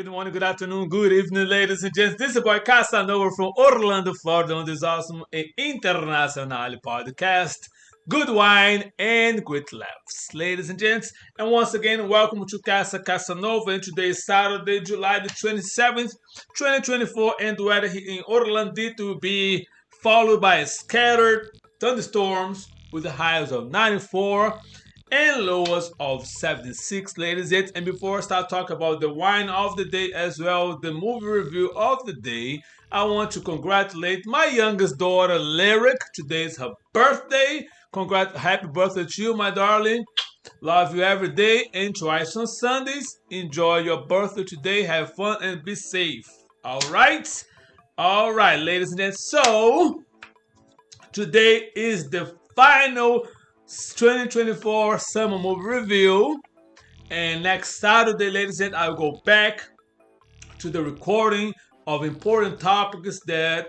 morning, good afternoon, good evening, ladies and gents. This is boy Casanova from Orlando, Florida, on this awesome and international podcast. Good wine and great laughs, ladies and gents. And once again, welcome to Casa Casanova. And today is Saturday, July the 27th, 2024. And the weather here in Orlando will be followed by scattered thunderstorms with the highs of 94 and lows of 76, ladies and gents. And before I start talking about the wine of the day as well, the movie review of the day, I want to congratulate my youngest daughter, Lyric. Today is her birthday. Happy birthday to you, my darling. Love you every day. And twice on Sundays. Enjoy your birthday today. Have fun and be safe. All right? All right, ladies and gents. So, today is the final 2024 summer movie review, and next Saturday, ladies and gentlemen, I'll go back to the recording of important topics that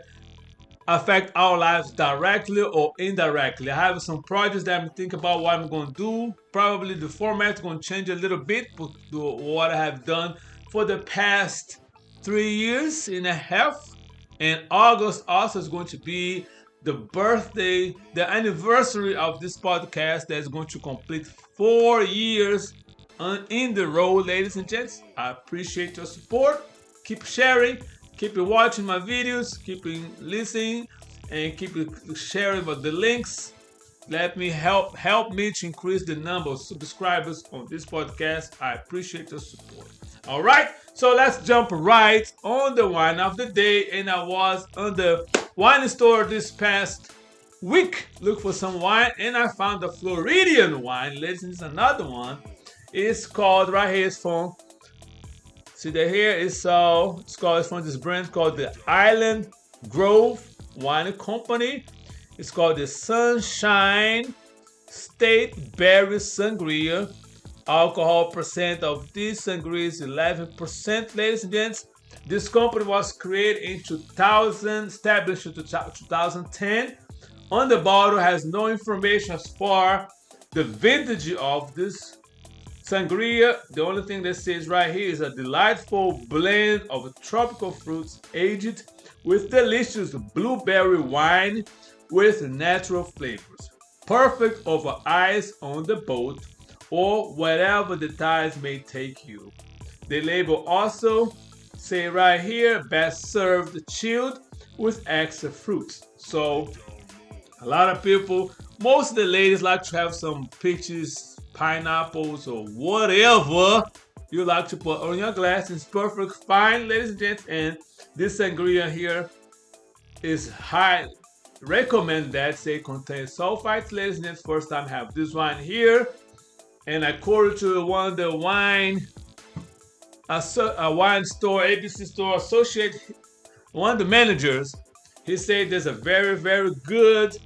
affect our lives directly or indirectly. I have some projects that I'm thinking about what I'm going to do. Probably the format is going to change a little bit, but what I have done for the past 3 years and a half. And August also is going to be the anniversary of this podcast that's going to complete 4 years in the road, ladies and gents. I appreciate your support. Keep sharing, keep watching my videos, keep listening, and keep sharing about the links. Let me help me to increase the number of subscribers on this podcast. I appreciate your support. All right, so let's jump right on the wine of the day. And I was on the wine store this past week, look for some wine, and I found the Floridian wine. Listen, it's another one. It's called right here. It's from see that here. It's from this brand called the Island Grove Wine Company. It's called the Sunshine State Berry Sangria. Alcohol percent of this sangria is 11%, ladies and gents. This company was created in 2000, established in 2010. On the bottle has no information as far the vintage of this sangria. The only thing that says right here is a delightful blend of tropical fruits aged with delicious blueberry wine with natural flavors. Perfect over ice on the boat or wherever the tides may take you. The label also say right here, best served chilled with extra fruits. So a lot of people, most of the ladies like to have some peaches, pineapples, or whatever you like to put on your glass. It's perfect fine, ladies and gents. And this sangria here is high recommend that say contains sulfites, ladies and gents. First time I have this wine here. And according to one of the wine store, ABC store associate, one of the managers, he said there's a very, very good,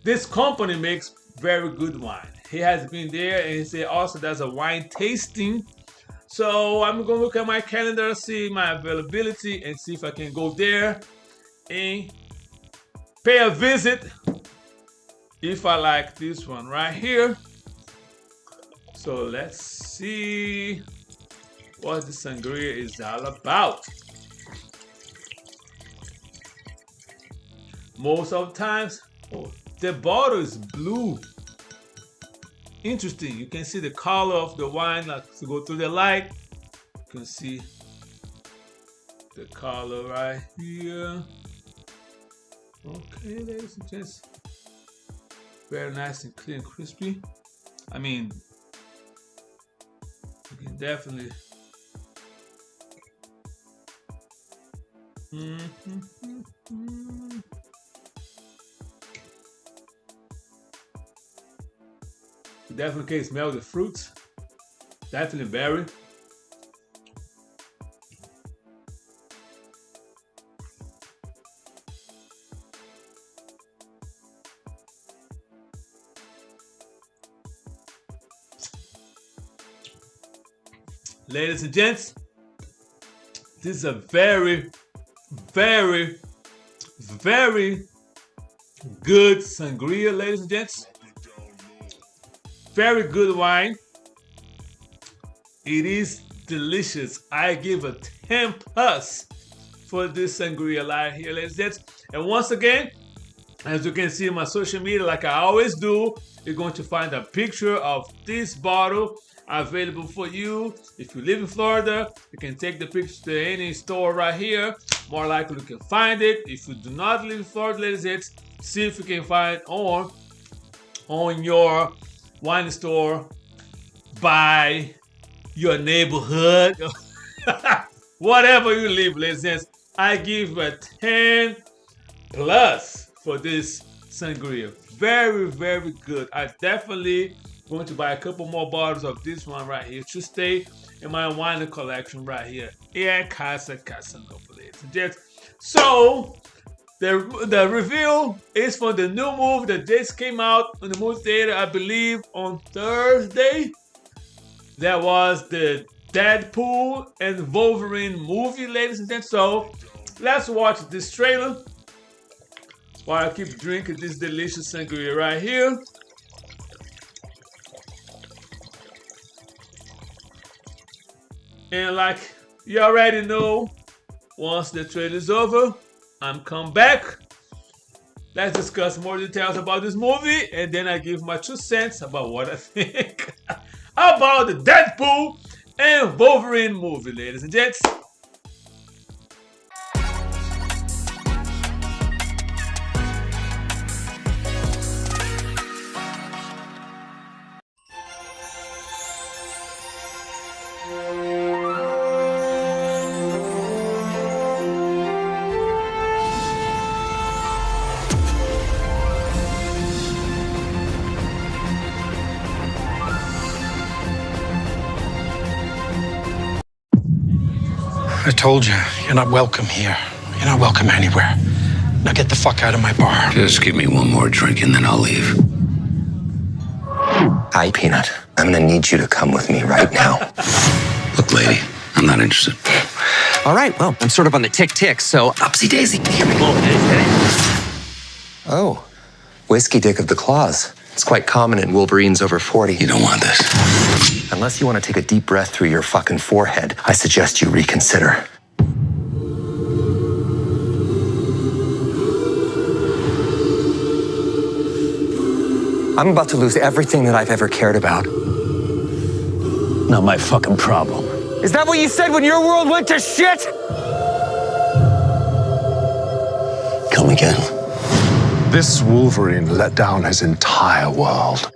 this company makes very good wine. He has been there, and he said also there's a wine tasting. So I'm going to look at my calendar, see my availability, and see if I can go there and pay a visit if I like this one right here. So let's see what the sangria is all about. Most of the times, the bottle is blue. Interesting. You can see the color of the wine. Like to go through the light, you can see the color right here. Okay, ladies and gents, very nice and clear and crispy. I mean, you can definitely. You definitely can smell the fruits. Definitely berry. Ladies and gents, this is a very, very, very good sangria, ladies and gents. Very good wine. It is delicious. I give a 10 plus for this sangria right here, ladies and gents. And once again, as you can see in my social media, like I always do, you're going to find a picture of this bottle available for you. If you live in Florida, you can take the picture to any store right here. More likely you can find it. If you do not live in Florida, ladies and gents, see if you can find on your wine store by your neighborhood. Whatever you live, ladies and gents, I give a 10 plus for this sangria. Very, very good. I definitely going to buy a couple more bottles of this one right here to stay in my wine collection right here. Yeah, Casa Casanova, ladies and gents. So the review is for the new movie that just came out in the movie theater, I believe, on Thursday. That was the Deadpool and Wolverine movie, ladies and gents. So let's watch this trailer while I keep drinking this delicious sangria right here. And like you already know, once the trailer is over, I'm come back. Let's discuss more details about this movie, and then I give my 2 cents about what I think about the Deadpool and Wolverine movie, ladies and gents. I told you, you're not welcome here. You're not welcome anywhere. Now get the fuck out of my bar. Just give me one more drink and then I'll leave. Hi, Peanut. I'm gonna need you to come with me right now. Look, lady, I'm not interested. All right, well, I'm sort of on the tick-tick, so upsy daisy. Here we go. Oh, whiskey dick of the claws. It's quite common in Wolverines over 40. You don't want this. Unless you want to take a deep breath through your fucking forehead, I suggest you reconsider. I'm about to lose everything that I've ever cared about. Not my fucking problem. Is that what you said when your world went to shit? Come again. This Wolverine let down his entire world.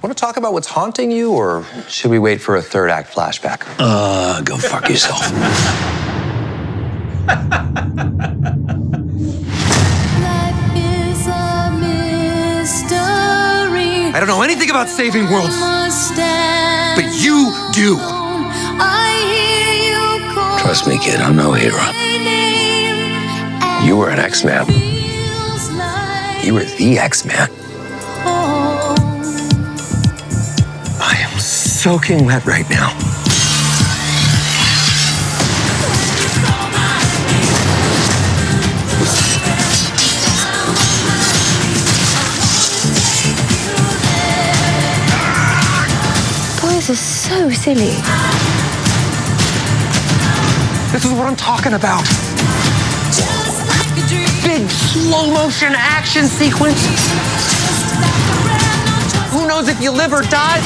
Want to talk about what's haunting you, or should we wait for a third act flashback? Go fuck yourself. I don't know anything about saving worlds, but you do. Trust me, kid, I'm no hero. You were an X-Man. You were the X-Man. I am soaking wet right now. Boys are so silly. This is what I'm talking about. Big slow motion action sequence. Who knows if you live or die?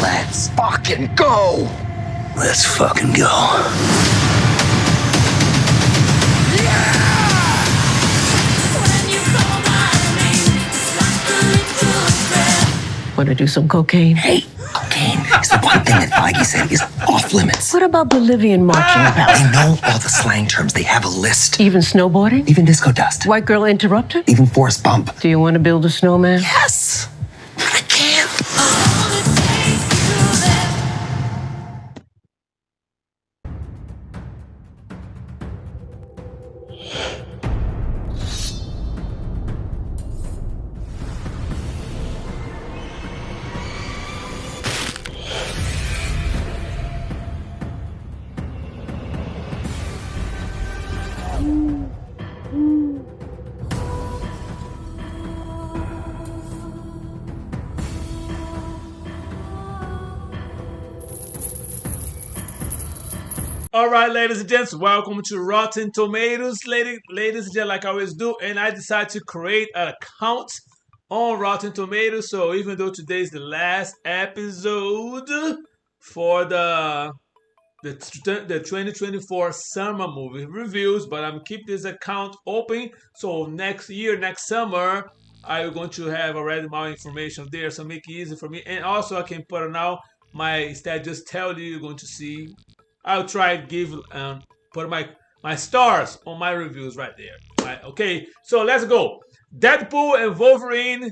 Let's fucking go. Let's fucking go. Want to do some cocaine? Hey, cocaine is the one thing that Feige said is off limits. What about Bolivian marching I about? know all the slang terms. They have a list. Even snowboarding? Even disco dust. White girl interrupted? Even forest bump. Do you want to build a snowman? Yes! But I can't. All right, ladies and gents, welcome to Rotten Tomatoes, ladies and gents, like I always do. And I decided to create an account on Rotten Tomatoes. So even though today is the last episode for the 2024 summer movie reviews, but I'm keep this account open. So next year, next summer, I'm going to have already more information there, so make it easy for me. And also, I can put it now. My instead just tell you you're going to see. I'll try to give put my stars on my reviews right there. Right, okay, so let's go. Deadpool and Wolverine,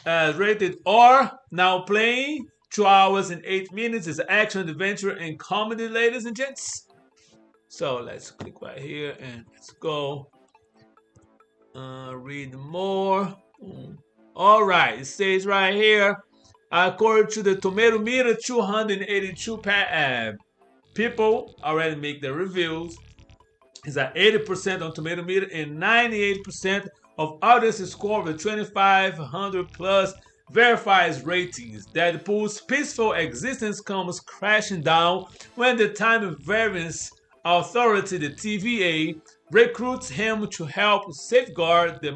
rated R, now playing. 2 hours and 8 minutes. Is action, adventure, and comedy, ladies and gents. So let's click right here and let's go. Read more. All right, it says right here, according to the tomato meter, 282 people already make the reviews. It's at 80% on tomato meter and 98% of audience score with 2,500 plus verifies ratings. Deadpool's peaceful existence comes crashing down when the Time Variance Authority, the TVA, recruits him to help safeguard the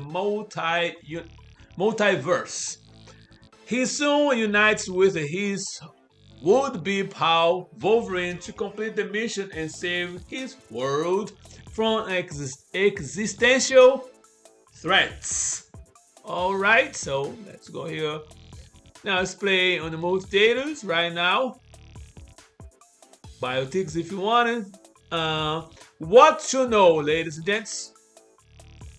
multiverse. He soon unites with his would-be pal Wolverine to complete the mission and save his world from existential threats. Alright, so let's go here. Now let's play on the movie theaters right now. Buy your tickets if you want it. What to know, ladies and gents.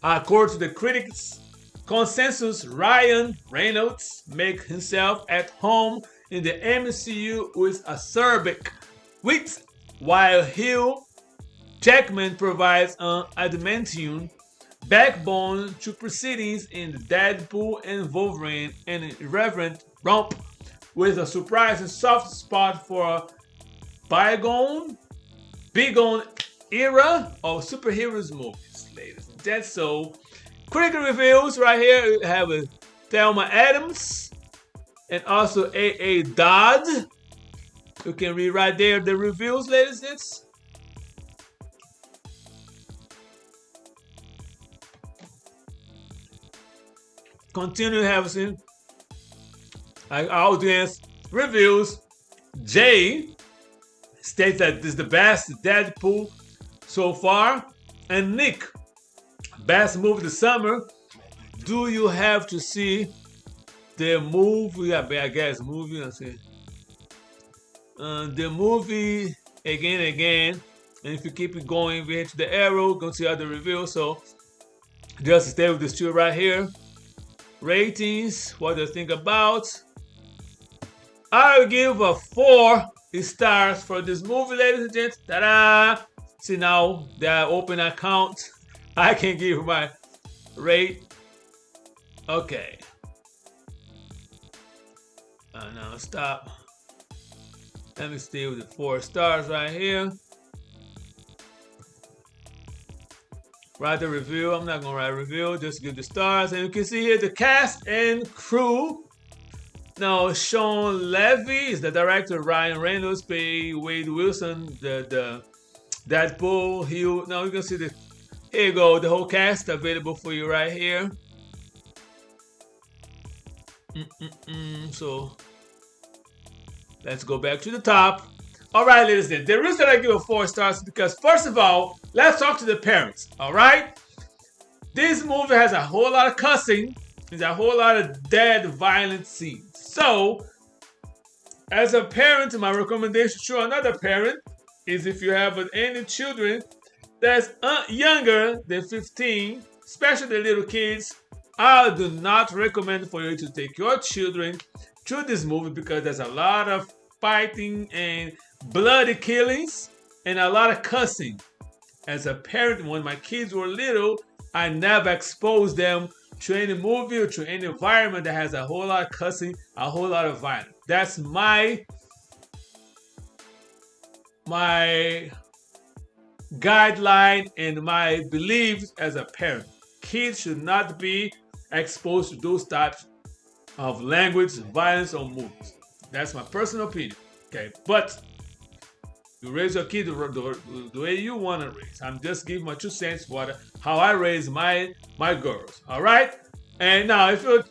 According to the critics' consensus, Ryan Reynolds makes himself at home in the MCU with acerbic wit, while Hugh Jackman provides an adamantium backbone to proceedings in the Deadpool and Wolverine, and an irreverent romp with a surprising soft spot for bygone era of superheroes movies, ladies and gents. So, critical reviews right here. We have Thelma Adams and also A.A. Dodd. You can read right there the reviews, ladies and gents. Continue having audience reviews. Jay states that this is the best Deadpool so far. And Nick, best movie this summer. Do you have to see the movie? I guess movie. I say the movie again. And if you keep it going, we hit the arrow. Go to the other review. So just stay with this two right here. Ratings, what do you think about? I'll give a 4 stars for this movie, ladies and gents. Ta-da! See now that I open account, I can give my rate. Okay. Now stop. Let me stay with the 4 stars right here. Write the review. I'm not gonna write a review, just give the stars. And you can see here the cast and crew. Now Sean Levy is the director. Ryan Reynolds play Wade Wilson, the Deadpool. Now you can see the here you go, the whole cast available for you right here. So let's go back to the top. All right, ladies and gentlemen, the reason I give it 4 stars is because, first of all, let's talk to the parents, all right? This movie has a whole lot of cussing. There's a whole lot of dead, violent scenes. So, as a parent, my recommendation to another parent is if you have any children that's younger than 15, especially the little kids, I do not recommend for you to take your children to this movie because there's a lot of fighting and bloody killings and a lot of cussing. As a parent, when my kids were little, I never exposed them to any movie or to any environment that has a whole lot of cussing, a whole lot of violence. That's my guideline and my beliefs as a parent. Kids should not be exposed to those types of language, violence, or movies. That's my personal opinion. Okay, but You raise your kid the way you want to raise. I'm just giving my 2 cents what how I raise my girls. All right. And now, if your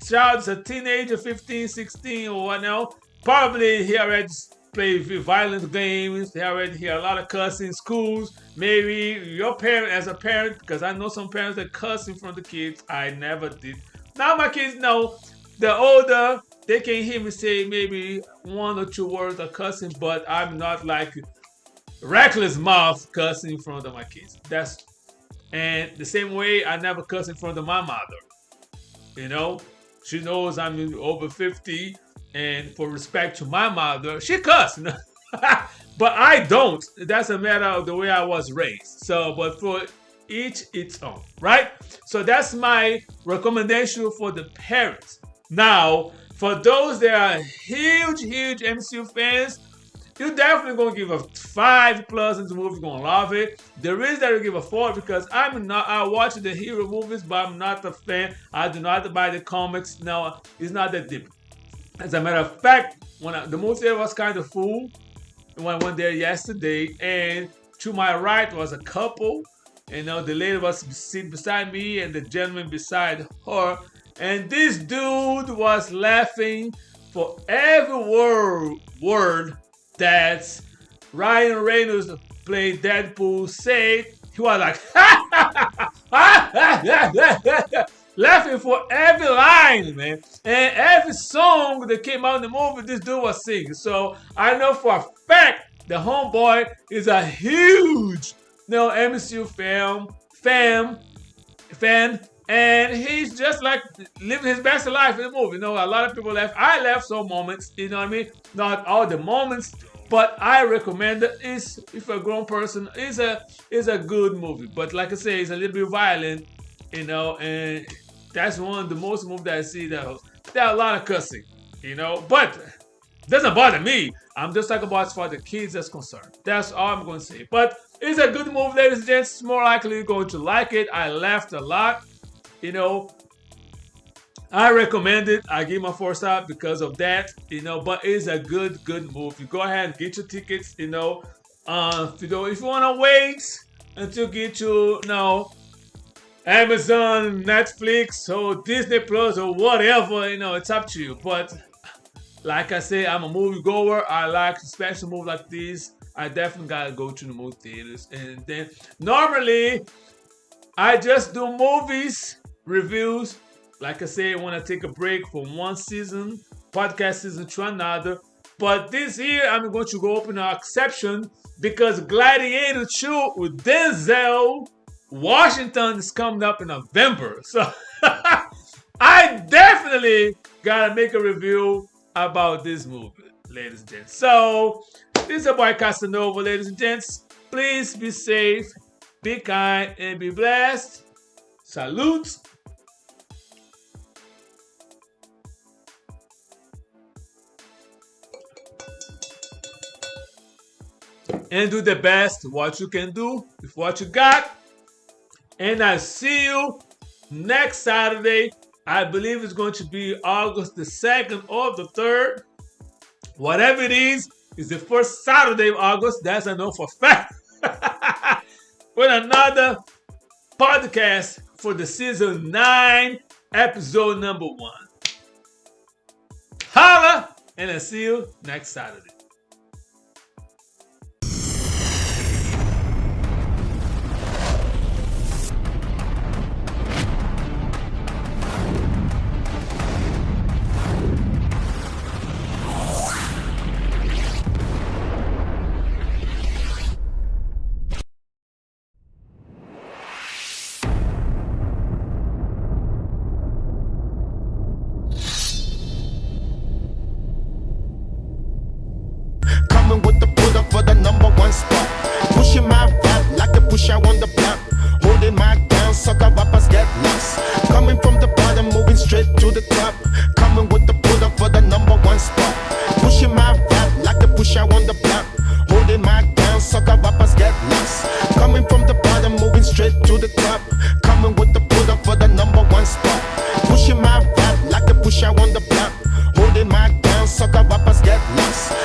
child is a teenager, 15, 16, or what now, probably he already play violent games. They already hear a lot of cussing in schools. Maybe your parent, as a parent, because I know some parents that cuss in front of the kids. I never did. Now my kids know. They're older. They can hear me say maybe 1 or 2 words of cussing, but I'm not like reckless mouth cussing in front of my kids. And the same way I never cuss in front of my mother. You know, she knows I'm over 50, and for respect to my mother, she cuss. But I don't. That's a matter of the way I was raised. So, but for each its own, right? So that's my recommendation for the parents. Now, for those that are huge MCU fans, you're definitely gonna give a 5+ in the movie. You're gonna love it. The reason that I give a 4 because I watch the hero movies, but I'm not a fan. I do not buy the comics. No, it's not that deep. As a matter of fact, the movie was kind of full when I went there yesterday, and to my right was a couple. You know, the lady was sitting beside me and the gentleman beside her. And this dude was laughing for every word that Ryan Reynolds played Deadpool said. He was like, laughing for every line, man. And every song that came out in the movie, this dude was singing. So I know for a fact the homeboy is a huge MCU fan. And he's just like living his best life in the movie. You know, a lot of people laugh. I laugh some moments, you know what I mean? Not all the moments, but I recommend it. If a grown person, is a good movie. But like I say, it's a little bit violent, you know, and that's one of the most movies that I see that there are a lot of cussing, you know, but it doesn't bother me. I'm just talking about as far as the kids is concerned. That's all I'm going to say. But it's a good movie, ladies and gents. More likely you're going to like it. I laughed a lot. You know, I recommend it. I give my 4 stars because of that. You know, but it's a good movie. Go ahead and get your tickets. You know, if you want to wait until get your, Amazon, Netflix, or Disney Plus, or whatever, it's up to you. But like I say, I'm a movie goer. I like special movies like this. I definitely gotta go to the movie theaters. And then normally I just do movies reviews. Like I say, when I take a break from one season, podcast season to another. But this year, I'm going to go open an exception because Gladiator 2 with Denzel Washington is coming up in November. So I definitely gotta make a review about this movie, ladies and gents. So this is your boy Casanova, ladies and gents. Please be safe, be kind, and be blessed. Salute. And do the best what you can do with what you got. And I'll see you next Saturday. I believe it's going to be August the 2nd or the 3rd. Whatever it is the first Saturday of August. That's I know for a fact. With another podcast for the season 9, episode number 1. Holla! And I'll see you next Saturday. Pushing my rap like the push I on the block. Holding my down, sucker rappers get lost.